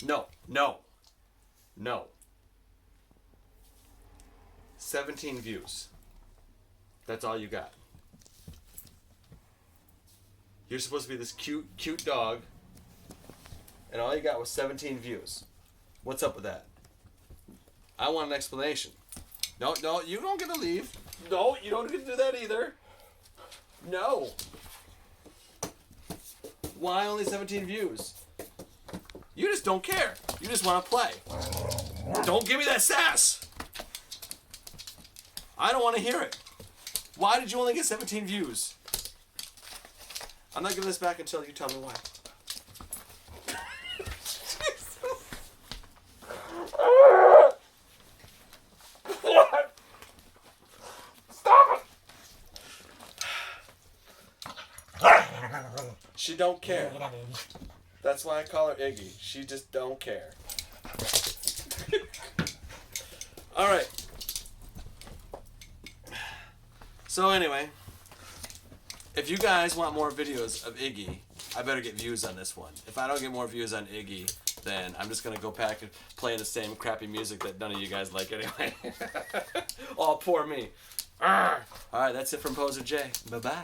No, no, no. 17 views. That's all you got. You're supposed to be this cute dog, and all you got was 17 views. What's up with that? I want an explanation. No, you don't get to leave. No, you don't get to do that either. No. Why only 17 views? You just don't care. You just want to play. Don't give me that sass. I don't want to hear it. Why did you only get 17 views? I'm not giving this back until you tell me why. Stop it! She don't care. That's why I call her Iggy. She just don't care. All right. So anyway, if you guys want more videos of Iggy, I better get views on this one. If I don't get more views on Iggy, then I'm just gonna go back and play the same crappy music that none of you guys like anyway. Oh, poor me. All right, that's it from Poser J. Bye-bye.